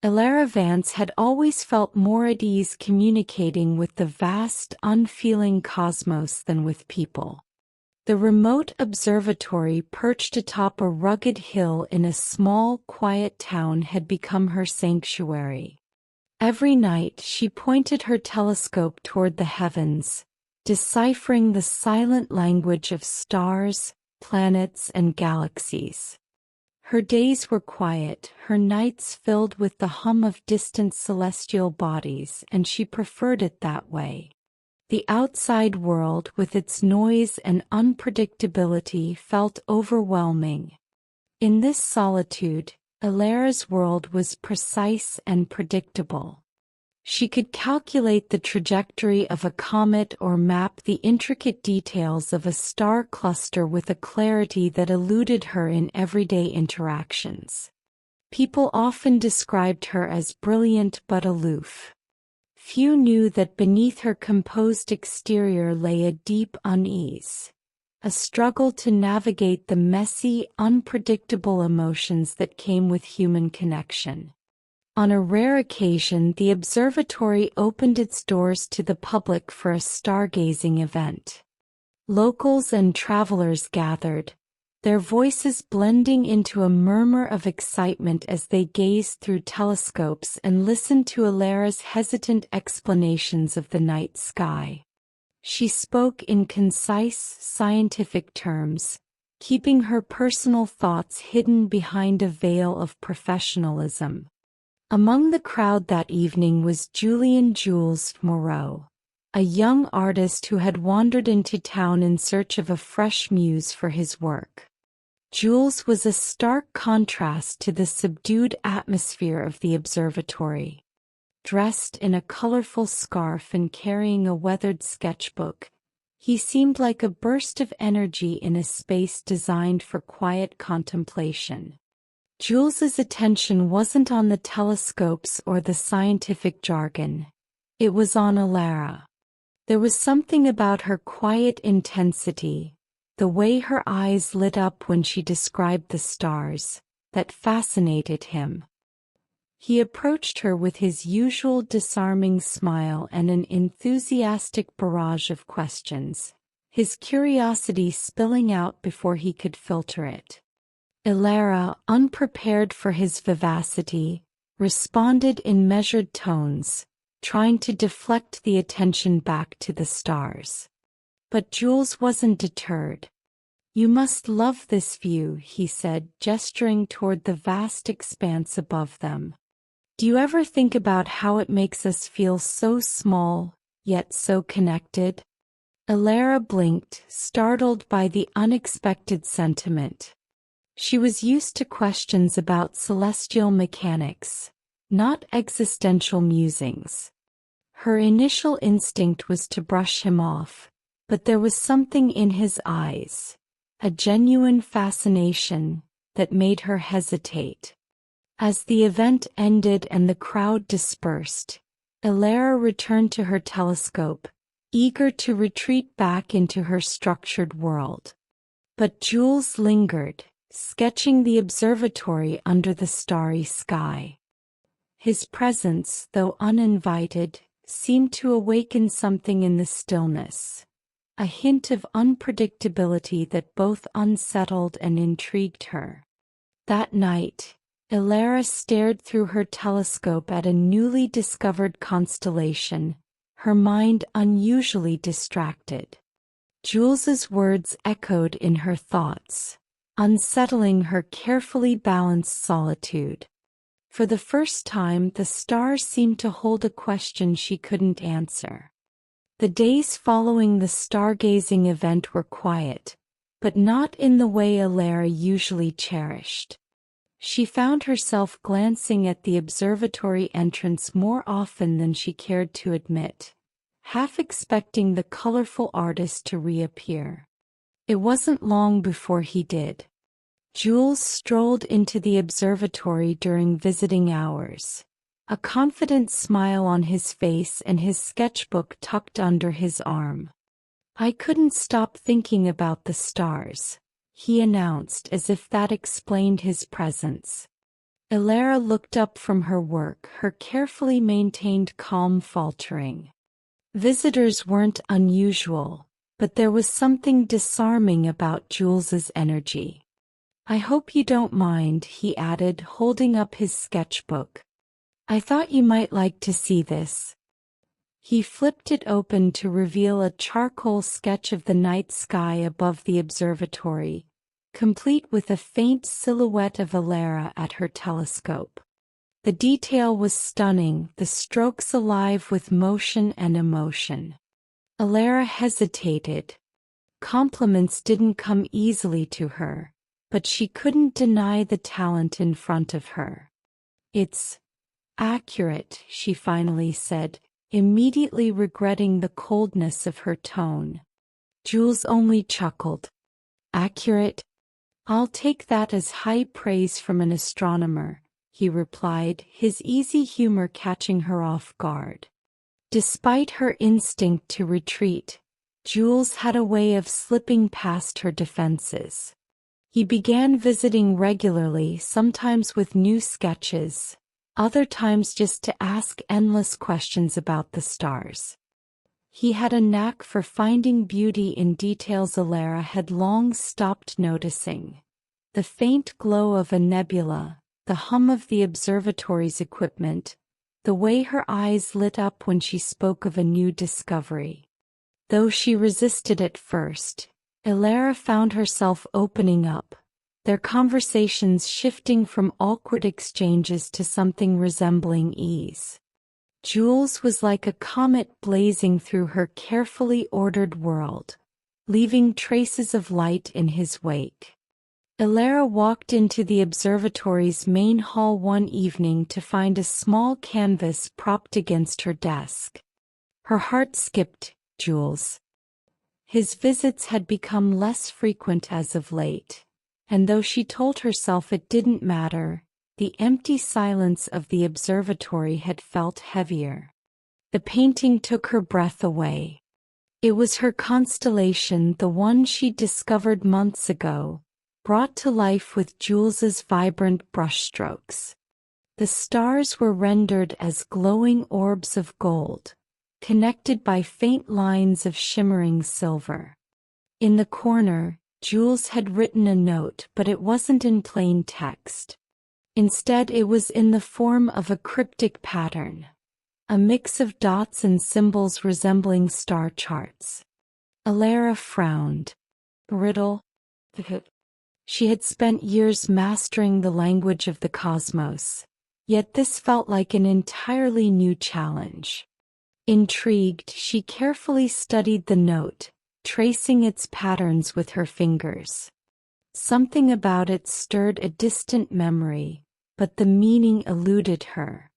Elara Vance had always felt more at ease communicating with the vast, unfeeling cosmos than with people. The remote observatory perched atop a rugged hill in a small, quiet town had become her sanctuary. Every night she pointed her telescope toward the heavens, deciphering the silent language of stars, planets, and galaxies. Her days were quiet, her nights filled with the hum of distant celestial bodies, and she preferred it that way. The outside world, with its noise and unpredictability, felt overwhelming. In this solitude, Elara's world was precise and predictable. She could calculate the trajectory of a comet or map the intricate details of a star cluster with a clarity that eluded her in everyday interactions. People often described her as brilliant but aloof. Few knew that beneath her composed exterior lay a deep unease, a struggle to navigate the messy, unpredictable emotions that came with human connection. On a rare occasion, the observatory opened its doors to the public for a stargazing event. Locals and travelers gathered, their voices blending into a murmur of excitement as they gazed through telescopes and listened to Elara's hesitant explanations of the night sky. She spoke in concise, scientific terms, keeping her personal thoughts hidden behind a veil of professionalism. Among the crowd that evening was Julian Jules Moreau, a young artist who had wandered into town in search of a fresh muse for his work. Jules was a stark contrast to the subdued atmosphere of the observatory. Dressed in a colorful scarf and carrying a weathered sketchbook, he seemed like a burst of energy in a space designed for quiet contemplation. Jules's attention wasn't on the telescopes or the scientific jargon. It was on Elara. There was something about her quiet intensity, the way her eyes lit up when she described the stars, that fascinated him. He approached her with his usual disarming smile and an enthusiastic barrage of questions, his curiosity spilling out before he could filter it. Elara, unprepared for his vivacity, responded in measured tones, trying to deflect the attention back to the stars. But Jules wasn't deterred. "You must love this view," he said, gesturing toward the vast expanse above them. "Do you ever think about how it makes us feel so small, yet so connected?" Elara blinked, startled by the unexpected sentiment. She was used to questions about celestial mechanics, not existential musings. Her initial instinct was to brush him off, but there was something in his eyes, a genuine fascination, that made her hesitate. As the event ended and the crowd dispersed, Elara returned to her telescope, eager to retreat back into her structured world. But Jules lingered, sketching the observatory under the starry sky. His presence, though uninvited, seemed to awaken something in the stillness, a hint of unpredictability that both unsettled and intrigued her. That night, Elara stared through her telescope at a newly discovered constellation, her mind unusually distracted. Jules's words echoed in her thoughts, unsettling her carefully balanced solitude. For the first time, the stars seemed to hold a question she couldn't answer. The days following the stargazing event were quiet, but not in the way Elara usually cherished. She found herself glancing at the observatory entrance more often than she cared to admit, half expecting the colorful artist to reappear. It wasn't long before he did. Jules strolled into the observatory during visiting hours, a confident smile on his face and his sketchbook tucked under his arm. "I couldn't stop thinking about the stars," he announced as if that explained his presence. Elara looked up from her work, her carefully maintained calm faltering. Visitors weren't unusual, but there was something disarming about Jules's energy. "I hope you don't mind," he added, holding up his sketchbook. "I thought you might like to see this." He flipped it open to reveal a charcoal sketch of the night sky above the observatory, complete with a faint silhouette of Elara at her telescope. The detail was stunning, the strokes alive with motion and emotion. Elara hesitated. Compliments didn't come easily to her, but she couldn't deny the talent in front of her. "It's accurate," she finally said, immediately regretting the coldness of her tone. Jules only chuckled. "Accurate? I'll take that as high praise from an astronomer," he replied, his easy humor catching her off guard. Despite her instinct to retreat, Jules had a way of slipping past her defenses. He began visiting regularly, sometimes with new sketches, other times just to ask endless questions about the stars. He had a knack for finding beauty in details Elara had long stopped noticing. The faint glow of a nebula, the hum of the observatory's equipment, the way her eyes lit up when she spoke of a new discovery. Though she resisted at first, Elara found herself opening up, their conversations shifting from awkward exchanges to something resembling ease. Jules was like a comet blazing through her carefully ordered world, leaving traces of light in his wake. Elara walked into the observatory's main hall one evening to find a small canvas propped against her desk. Her heart skipped. Jules. His visits had become less frequent as of late, and though she told herself it didn't matter, the empty silence of the observatory had felt heavier. The painting took her breath away. It was her constellation, the one she'd discovered months ago, brought to life with Jules's vibrant brushstrokes. The stars were rendered as glowing orbs of gold, connected by faint lines of shimmering silver. In the corner, Jules had written a note, but it wasn't in plain text. Instead, it was in the form of a cryptic pattern, a mix of dots and symbols resembling star charts. Elara frowned. Riddle? She had spent years mastering the language of the cosmos, yet this felt like an entirely new challenge. Intrigued, she carefully studied the note, tracing its patterns with her fingers. Something about it stirred a distant memory, but the meaning eluded her.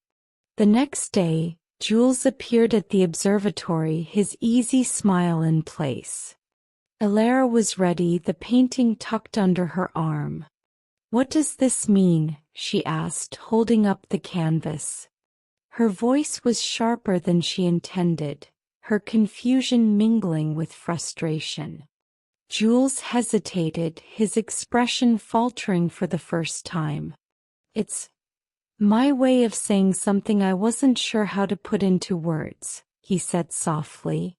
The next day, Jules appeared at the observatory, his easy smile in place. Elara was ready, the painting tucked under her arm. "What does this mean?" she asked, holding up the canvas. Her voice was sharper than she intended, her confusion mingling with frustration. Jules hesitated, his expression faltering for the first time. "It's my way of saying something I wasn't sure how to put into words," he said softly.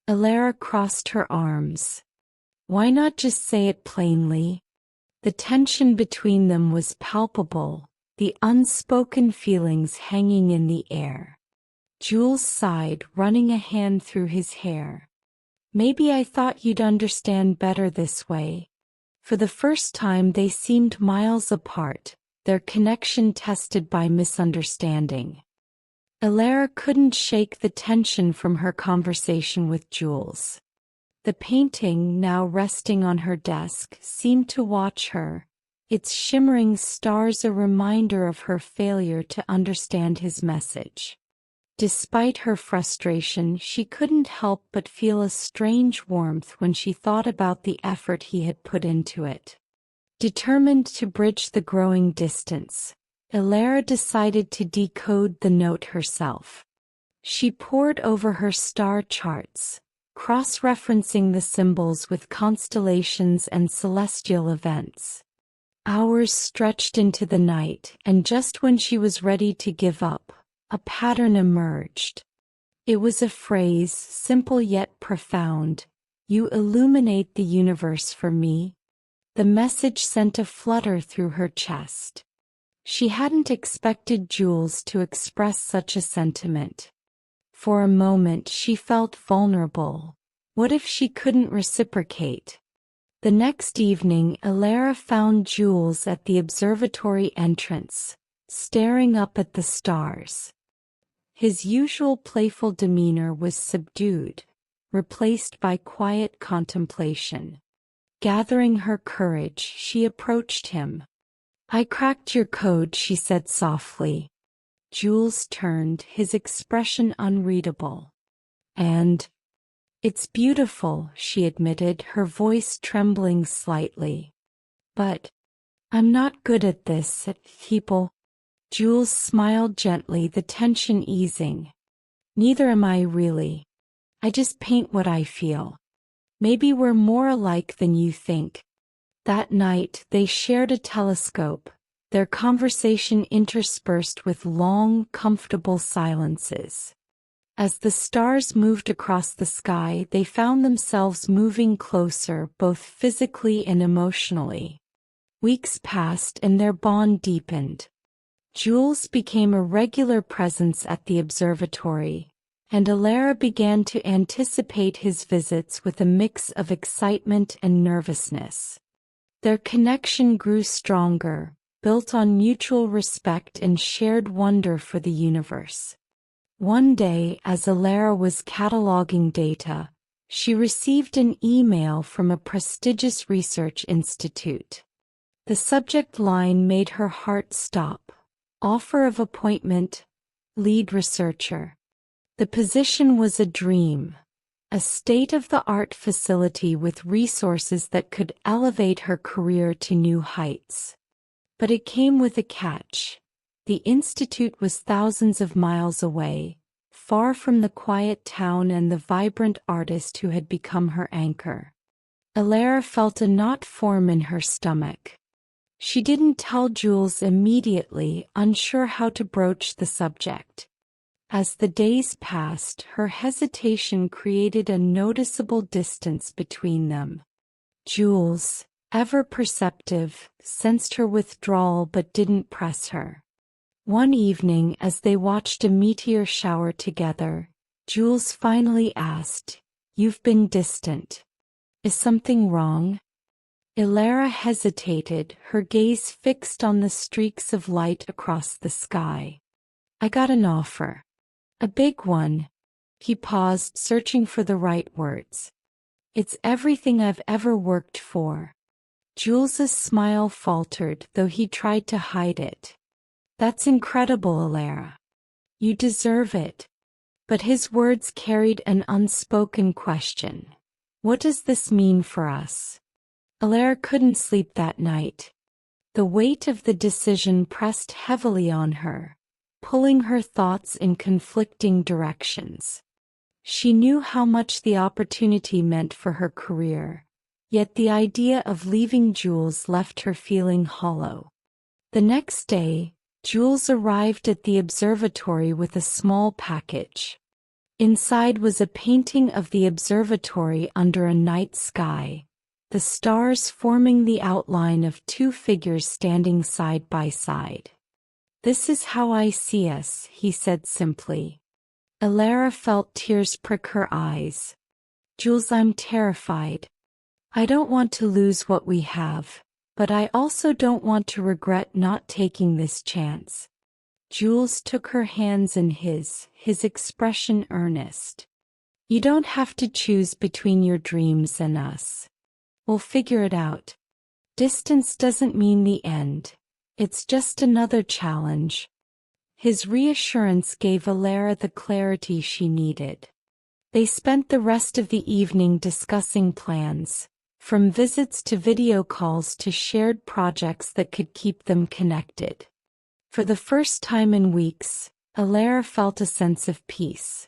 Elara crossed her arms. "Why not just say it plainly?" The tension between them was palpable, the unspoken feelings hanging in the air. Jules sighed, running a hand through his hair. "Maybe I thought you'd understand better this way." For the first time they seemed miles apart, their connection tested by misunderstanding. Elara couldn't shake the tension from her conversation with Jules. The painting, now resting on her desk, seemed to watch her, its shimmering stars a reminder of her failure to understand his message. Despite her frustration, she couldn't help but feel a strange warmth when she thought about the effort he had put into it. Determined to bridge the growing distance, Elara decided to decode the note herself. She pored over her star charts, cross-referencing the symbols with constellations and celestial events. Hours stretched into the night, and just when she was ready to give up, a pattern emerged. It was a phrase, simple yet profound. "You illuminate the universe for me." The message sent a flutter through her chest. She hadn't expected Jules to express such a sentiment. For a moment she felt vulnerable. What if she couldn't reciprocate? The next evening, Alara found Jules at the observatory entrance, staring up at the stars. His usual playful demeanor was subdued, replaced by quiet contemplation. Gathering her courage, she approached him. "I cracked your code," she said softly. Jules turned, his expression unreadable. "And it's beautiful," she admitted, her voice trembling slightly. "But I'm not good at this, at people." Jules smiled gently, the tension easing. "Neither am I really. I just paint what I feel. Maybe we're more alike than you think." That night they shared a telescope, their conversation interspersed with long, comfortable silences. As the stars moved across the sky, they found themselves moving closer, both physically and emotionally. Weeks passed and their bond deepened. Jules became a regular presence at the observatory, and Alara began to anticipate his visits with a mix of excitement and nervousness. Their connection grew stronger, built on mutual respect and shared wonder for the universe. One day, as Alara was cataloging data, she received an email from a prestigious research institute. The subject line made her heart stop. "Offer of appointment, lead researcher." The position was a dream, a state-of-the-art facility with resources that could elevate her career to new heights. But it came with a catch. The institute was thousands of miles away, far from the quiet town and the vibrant artist who had become her anchor. Alara felt a knot form in her stomach. She didn't tell Jules immediately, unsure how to broach the subject. As the days passed, her hesitation created a noticeable distance between them. Jules, ever perceptive, sensed her withdrawal but didn't press her. One evening, as they watched a meteor shower together, Jules finally asked, "You've been distant. Is something wrong?" Alara hesitated, her gaze fixed on the streaks of light across the sky. "I got an offer. A big one." He paused, searching for the right words. "It's everything I've ever worked for." Jules's smile faltered, though he tried to hide it. "That's incredible, Alara. You deserve it." But his words carried an unspoken question. "What does this mean for us?" Alara couldn't sleep that night. The weight of the decision pressed heavily on her, pulling her thoughts in conflicting directions. She knew how much the opportunity meant for her career, yet the idea of leaving Jules left her feeling hollow. The next day, Jules arrived at the observatory with a small package. Inside was a painting of the observatory under a night sky, the stars forming the outline of two figures standing side by side. "This is how I see us," he said simply. Alara felt tears prick her eyes. "Jules, I'm terrified. I don't want to lose what we have, but I also don't want to regret not taking this chance." Jules took her hands in his expression earnest. "You don't have to choose between your dreams and us. We'll figure it out. Distance doesn't mean the end. It's just another challenge." His reassurance gave Alara the clarity she needed. They spent the rest of the evening discussing plans, from visits to video calls to shared projects that could keep them connected. For the first time in weeks, Alara felt a sense of peace.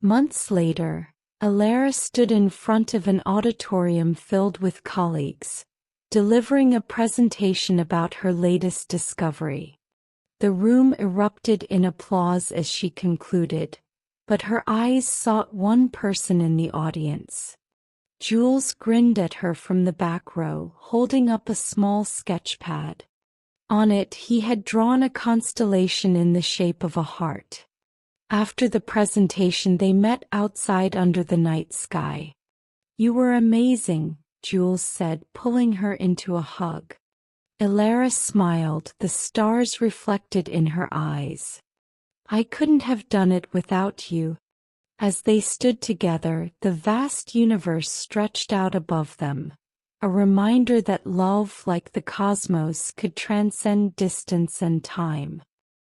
Months later, Alara stood in front of an auditorium filled with colleagues, delivering a presentation about her latest discovery. The room erupted in applause as she concluded, but her eyes sought one person in the audience. Jules grinned at her from the back row, holding up a small sketch pad. On it he had drawn a constellation in the shape of a heart. After the presentation they met outside under the night sky. "You were amazing," Jules said, pulling her into a hug. Elara smiled, the stars reflected in her eyes. "I couldn't have done it without you." As they stood together, the vast universe stretched out above them, a reminder that love, like the cosmos, could transcend distance and time.